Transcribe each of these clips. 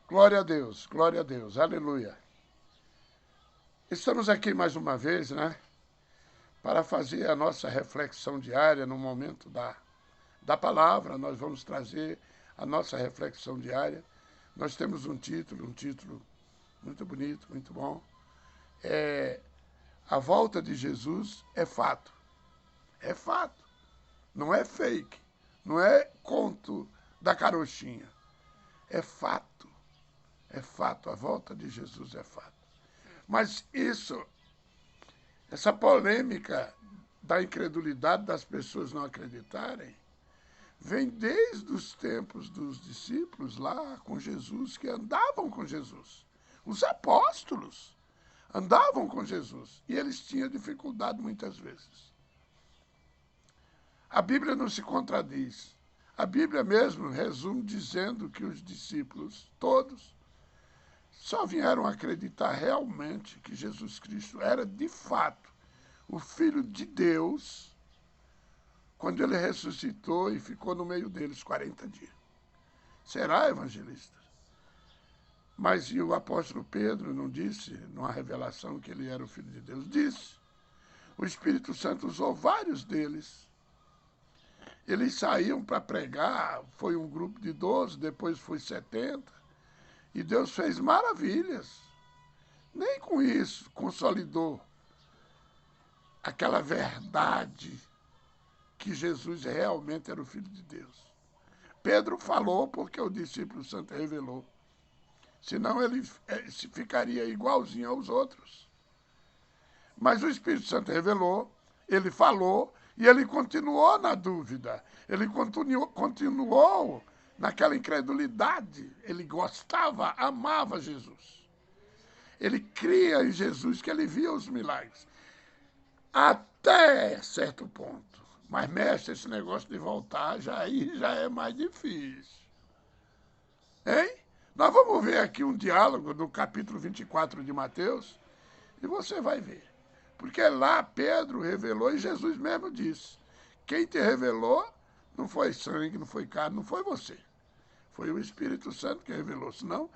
glória a Deus, aleluia. Estamos aqui mais uma vez, né, para fazer a nossa reflexão diária no momento da palavra. Nós vamos trazer a nossa reflexão diária. Nós temos um título muito bonito, muito bom. A volta de Jesus é fato. É fato. Não é fake. Não é conto da carochinha. É fato. É fato. A volta de Jesus é fato. Mas essa polêmica da incredulidade das pessoas não acreditarem, vem desde os tempos dos discípulos lá com Jesus, que andavam com Jesus. Os apóstolos andavam com Jesus e eles tinham dificuldade muitas vezes. A Bíblia não se contradiz. A Bíblia mesmo resume dizendo que os discípulos, todos, só vieram acreditar realmente que Jesus Cristo era, de fato, o Filho de Deus, quando ele ressuscitou e ficou no meio deles 40 dias. Será, evangelista? Mas e o apóstolo Pedro não disse, numa revelação, que ele era o Filho de Deus? Disse. O Espírito Santo usou vários deles. Eles saíam para pregar, foi um grupo de 12, depois foi 70, e Deus fez maravilhas. Nem com isso consolidou aquela verdade que Jesus realmente era o Filho de Deus. Pedro falou porque o discípulo santo revelou. Senão ele ficaria igualzinho aos outros. Mas o Espírito Santo revelou, ele falou, e ele continuou na dúvida. Ele continuou naquela incredulidade. Ele gostava, amava Jesus. Ele cria em Jesus, que ele via os milagres. Até certo ponto. Mas, mestre, esse negócio de voltar já é mais difícil. Hein? Nós vamos ver aqui um diálogo do capítulo 24 de Mateus, e você vai ver. Porque lá Pedro revelou e Jesus mesmo disse: quem te revelou não foi sangue, não foi carne, não foi você. Foi o Espírito Santo que revelou. Senão,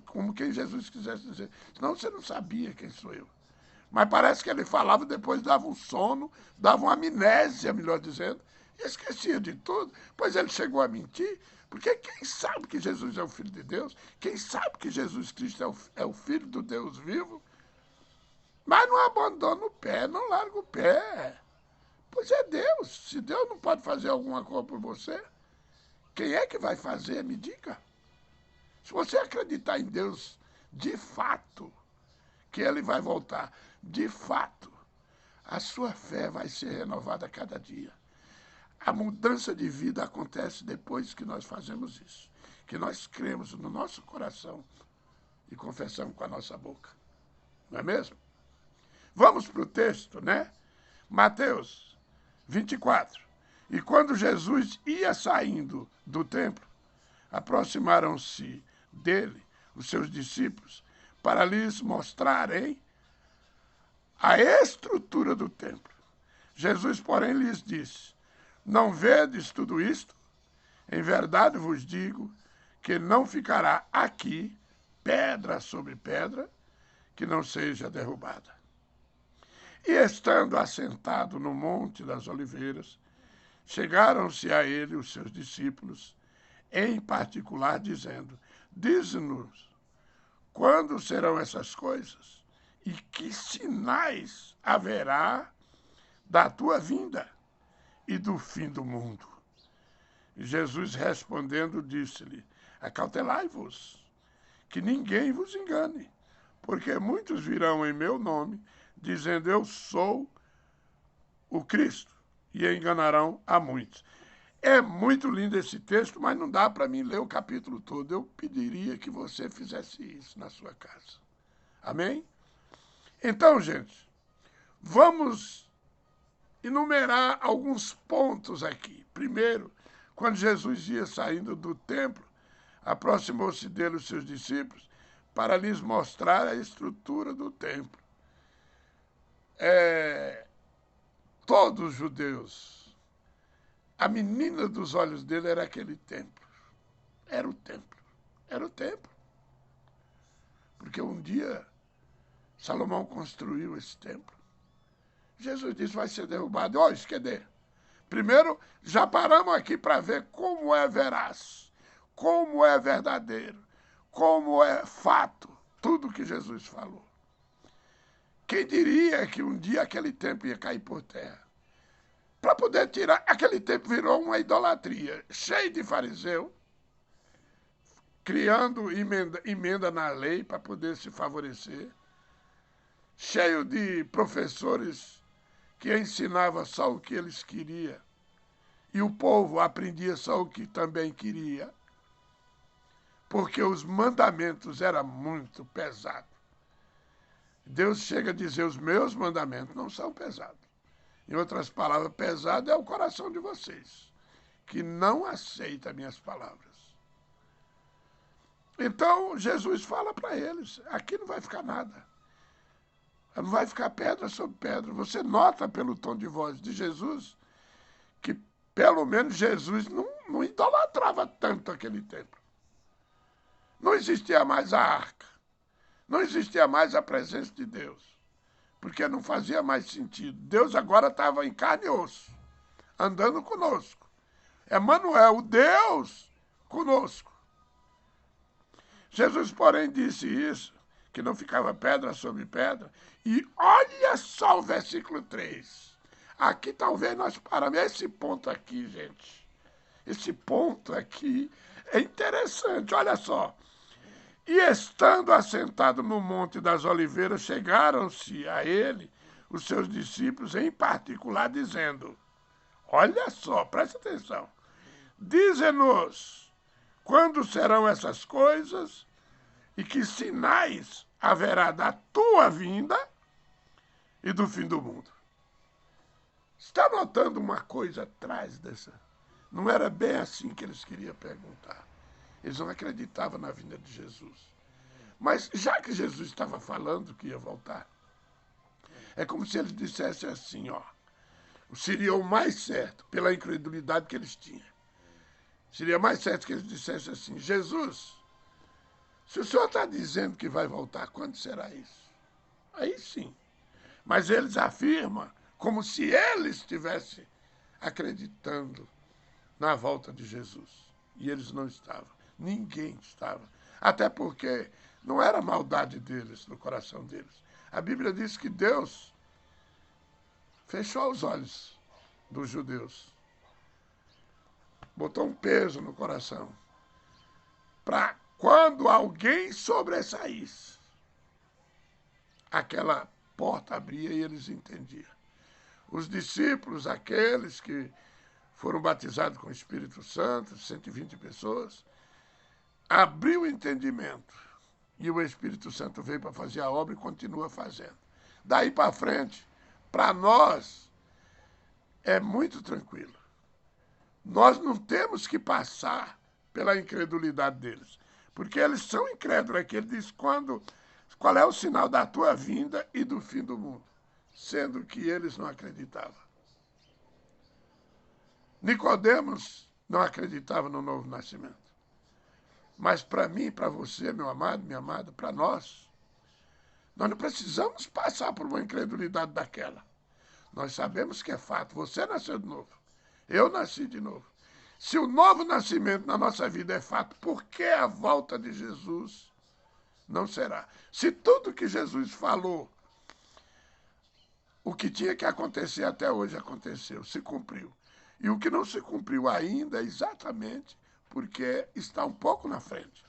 como quem Jesus quisesse dizer, senão você não sabia quem sou eu. Mas parece que ele falava, depois dava um sono, dava uma amnésia, melhor dizendo, e esquecia de tudo. Pois ele chegou a mentir, porque quem sabe que Jesus é o Filho de Deus, quem sabe que Jesus Cristo é o Filho do Deus vivo, mas não abandona o pé, não larga o pé. Pois é Deus. Se Deus não pode fazer alguma coisa por você, quem é que vai fazer? Me diga. Se você acreditar em Deus de fato, que ele vai voltar, de fato, a sua fé vai ser renovada a cada dia. A mudança de vida acontece depois que nós fazemos isso, que nós cremos no nosso coração e confessamos com a nossa boca. Não é mesmo? Vamos para o texto, né? Mateus 24. E quando Jesus ia saindo do templo, aproximaram-se dele os seus discípulos para lhes mostrarem a estrutura do templo. Jesus, porém, lhes disse: não vedes tudo isto? Em verdade vos digo que não ficará aqui pedra sobre pedra que não seja derrubada. E estando assentado no Monte das Oliveiras, chegaram-se a ele os seus discípulos, em particular, dizendo: dize-nos, quando serão essas coisas? E que sinais haverá da tua vinda e do fim do mundo? E Jesus respondendo disse-lhe: acautelai-vos, que ninguém vos engane, porque muitos virão em meu nome, dizendo eu sou o Cristo, e enganarão a muitos. É muito lindo esse texto, mas não dá para mim ler o capítulo todo. Eu pediria que você fizesse isso na sua casa. Amém? Então, gente, vamos enumerar alguns pontos aqui. Primeiro, quando Jesus ia saindo do templo, aproximou-se dele os seus discípulos para lhes mostrar a estrutura do templo. Todos os judeus, a menina dos olhos dele era aquele templo. Era o templo. Era o templo. Porque um dia Salomão construiu esse templo. Jesus disse, vai ser derrubado. Ó, esquecer. Primeiro, já paramos aqui para ver como é veraz, como é verdadeiro, como é fato, tudo que Jesus falou. Quem diria que um dia aquele templo ia cair por terra? Para poder tirar, aquele templo virou uma idolatria, cheio de fariseu, criando emenda na lei para poder se favorecer, cheio de professores que ensinavam só o que eles queriam, e o povo aprendia só o que também queria, porque os mandamentos eram muito pesados. Deus chega a dizer, os meus mandamentos não são pesados. Em outras palavras, pesado é o coração de vocês, que não aceita minhas palavras. Então, Jesus fala para eles, aqui não vai ficar nada. Não vai ficar pedra sobre pedra. Você nota pelo tom de voz de Jesus que, pelo menos, Jesus não idolatrava tanto aquele templo. Não existia mais a arca. Não existia mais a presença de Deus. Porque não fazia mais sentido. Deus agora estava em carne e osso, andando conosco. Emmanuel, o Deus conosco. Jesus, porém, disse isso, que não ficava pedra sobre pedra. E olha só o versículo 3. Aqui talvez nós paramos. Esse ponto aqui, gente. Esse ponto aqui é interessante. Olha só. E estando assentado no Monte das Oliveiras, chegaram-se a ele os seus discípulos, em particular, dizendo, olha só, presta atenção, dize-nos quando serão essas coisas e que sinais haverá da tua vinda e do fim do mundo. Está notando uma coisa atrás dessa? Não era bem assim que eles queriam perguntar. Eles não acreditavam na vinda de Jesus. Mas já que Jesus estava falando que ia voltar, é como se eles dissessem assim, ó, seria o mais certo, pela incredulidade que eles tinham. Seria mais certo que eles dissessem assim, Jesus, se o senhor está dizendo que vai voltar, quando será isso? Aí sim. Mas eles afirmam como se eles estivessem acreditando na volta de Jesus. E eles não estavam. Ninguém estava. Até porque não era maldade deles, no coração deles. A Bíblia diz que Deus fechou os olhos dos judeus. Botou um peso no coração. Para quando alguém sobressaísse, aquela porta abria e eles entendiam. Os discípulos, aqueles que foram batizados com o Espírito Santo, 120 pessoas, abriu o entendimento e o Espírito Santo veio para fazer a obra e continua fazendo. Daí para frente, para nós, é muito tranquilo. Nós não temos que passar pela incredulidade deles, porque eles são incrédulos. Aqui ele diz qual é o sinal da tua vinda e do fim do mundo, sendo que eles não acreditavam. Nicodemos não acreditava no novo nascimento. Mas para mim, para você, meu amado, minha amada, para nós não precisamos passar por uma incredulidade daquela. Nós sabemos que é fato. Você nasceu de novo. Eu nasci de novo. Se o novo nascimento na nossa vida é fato, por que a volta de Jesus não será? Se tudo que Jesus falou, o que tinha que acontecer até hoje aconteceu, se cumpriu. E o que não se cumpriu ainda é exatamente porque está um pouco na frente.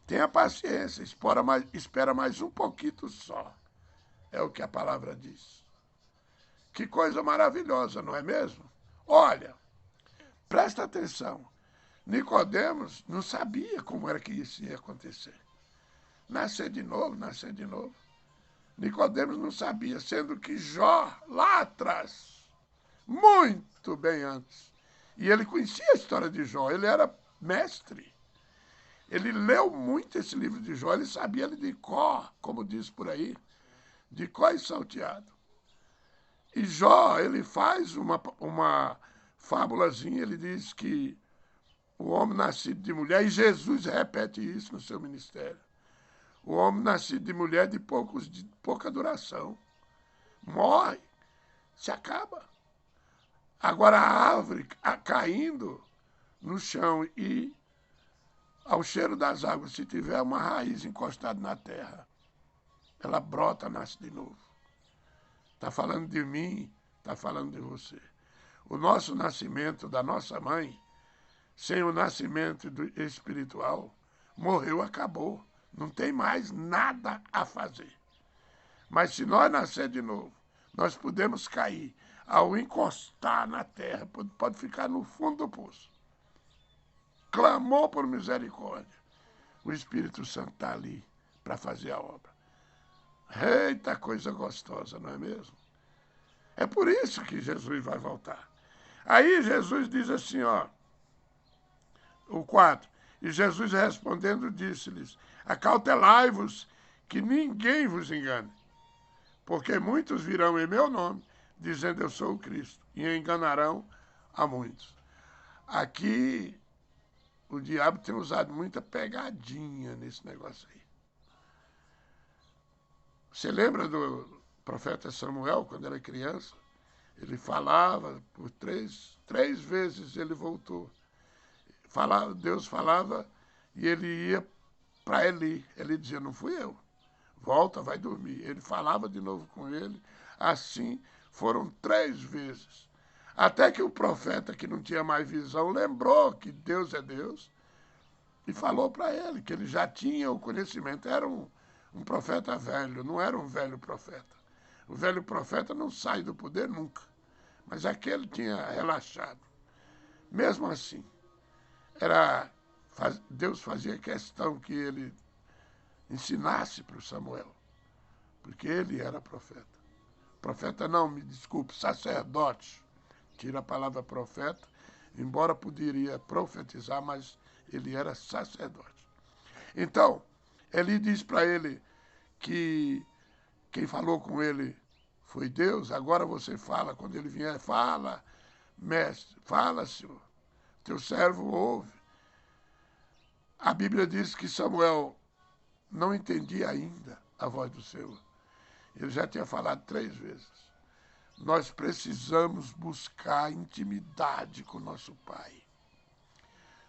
Tenha paciência, espera mais um pouquinho só. É o que a palavra diz. Que coisa maravilhosa, não é mesmo? Olha, presta atenção. Nicodemos não sabia como era que isso ia acontecer. Nascer de novo, nascer de novo. Nicodemos não sabia, sendo que Jó, lá atrás, muito bem antes, e ele conhecia a história de Jó, ele era mestre. Ele leu muito esse livro de Jó, ele sabia ele de cor, como diz por aí, de cor e salteado. E Jó, ele faz uma fábulazinha, ele diz que o homem nascido de mulher, e Jesus repete isso no seu ministério. O homem nascido de mulher de pouca duração. Morre, se acaba. Agora a árvore caindo no chão e ao cheiro das águas, se tiver uma raiz encostada na terra, ela brota, nasce de novo. Está falando de mim, está falando de você. O nosso nascimento da nossa mãe, sem o nascimento espiritual, morreu, acabou. Não tem mais nada a fazer. Mas se nós nascer de novo, nós podemos cair. Ao encostar na terra, pode ficar no fundo do poço. Clamou por misericórdia. O Espírito Santo está ali para fazer a obra. Eita, coisa gostosa, não é mesmo? É por isso que Jesus vai voltar. Aí Jesus diz assim, ó, o 4. E Jesus respondendo disse-lhes, acautelai-vos que ninguém vos engane, porque muitos virão em meu nome, dizendo eu sou o Cristo, e enganarão a muitos. Aqui o diabo tem usado muita pegadinha nesse negócio aí. Você lembra do profeta Samuel, quando era criança? Ele falava, por três vezes ele voltou. Deus falava e ele ia para Eli. Ele dizia, não fui eu. Volta, vai dormir. Ele falava de novo com ele. Assim foram 3 vezes. Até que o profeta, que não tinha mais visão, lembrou que Deus é Deus e falou para ele que ele já tinha o conhecimento. Era um profeta velho, não era um velho profeta. O velho profeta não sai do poder nunca. Mas aquele tinha relaxado. Mesmo assim, Deus fazia questão que ele ensinasse para o Samuel, porque ele era profeta. Profeta não, me desculpe, sacerdote. Tira a palavra profeta, embora poderia profetizar, mas ele era sacerdote. Então, ele diz para ele que quem falou com ele foi Deus, agora você fala, quando ele vier, fala, mestre, fala, Senhor, teu servo ouve. A Bíblia diz que Samuel não entendia ainda a voz do Senhor. Ele já tinha falado 3 vezes. Nós precisamos buscar intimidade com nosso Pai.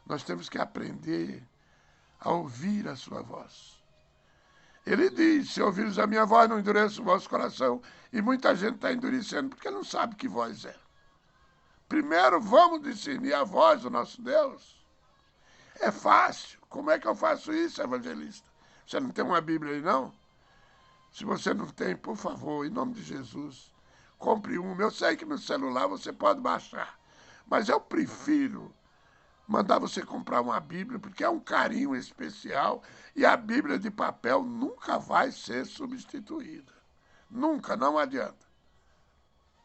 Nós temos que aprender a ouvir a sua voz. Ele diz, se ouvires a minha voz, não endureça o vosso coração. E muita gente está endurecendo porque não sabe que voz é. Primeiro, vamos discernir a voz do nosso Deus. É fácil. Como é que eu faço isso, evangelista? Você não tem uma Bíblia aí, não? Se você não tem, por favor, em nome de Jesus, compre uma. Eu sei que no celular você pode baixar, mas eu prefiro mandar você comprar uma Bíblia, porque é um carinho especial e a Bíblia de papel nunca vai ser substituída. Nunca, não adianta.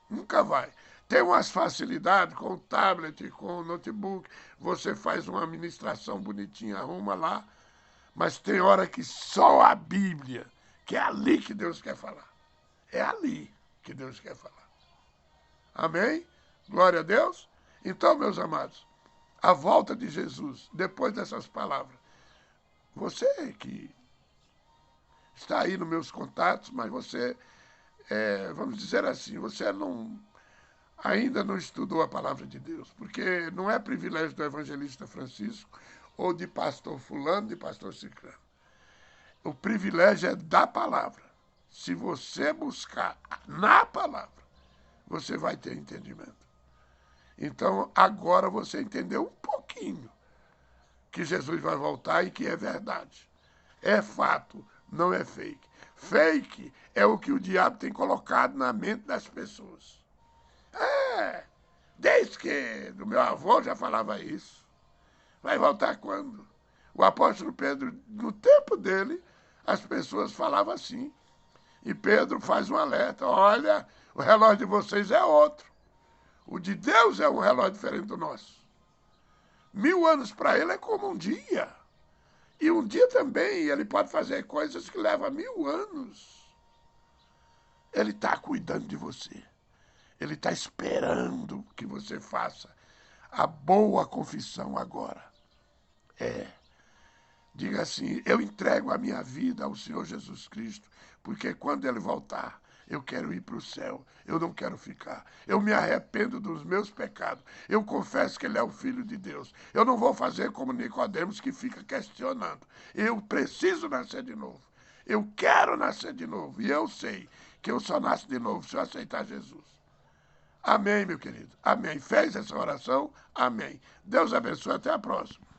Nunca vai. Tem umas facilidades com o tablet, com o notebook, você faz uma administração bonitinha, arruma lá, mas tem hora que só a Bíblia, que é ali que Deus quer falar. É ali que Deus quer falar. Amém? Glória a Deus. Então, meus amados, a volta de Jesus, depois dessas palavras, você que está aí nos meus contatos, mas você, vamos dizer assim, você ainda não estudou a palavra de Deus, porque não é privilégio do evangelista Francisco ou de pastor fulano, de pastor ciclano. O privilégio é da palavra. Se você buscar na palavra, você vai ter entendimento. Então, agora você entendeu um pouquinho que Jesus vai voltar e que é verdade. É fato, não é fake. Fake é o que o diabo tem colocado na mente das pessoas. Desde que o meu avô já falava isso. Vai voltar quando? O apóstolo Pedro, no tempo dele, as pessoas falavam assim. E Pedro faz um alerta. Olha, o relógio de vocês é outro. O de Deus é um relógio diferente do nosso. 1000 anos para ele é como um dia. E um dia também ele pode fazer coisas que levam 1000 anos. Ele está cuidando de você. Ele está esperando que você faça a boa confissão agora. Diga assim: eu entrego a minha vida ao Senhor Jesus Cristo, porque quando Ele voltar, eu quero ir para o céu, eu não quero ficar. Eu me arrependo dos meus pecados, eu confesso que Ele é o Filho de Deus. Eu não vou fazer como Nicodemos, que fica questionando. Eu preciso nascer de novo, eu quero nascer de novo, e eu sei que eu só nasço de novo se eu aceitar Jesus. Amém, meu querido. Amém. Fez essa oração? Amém. Deus abençoe. Até a próxima.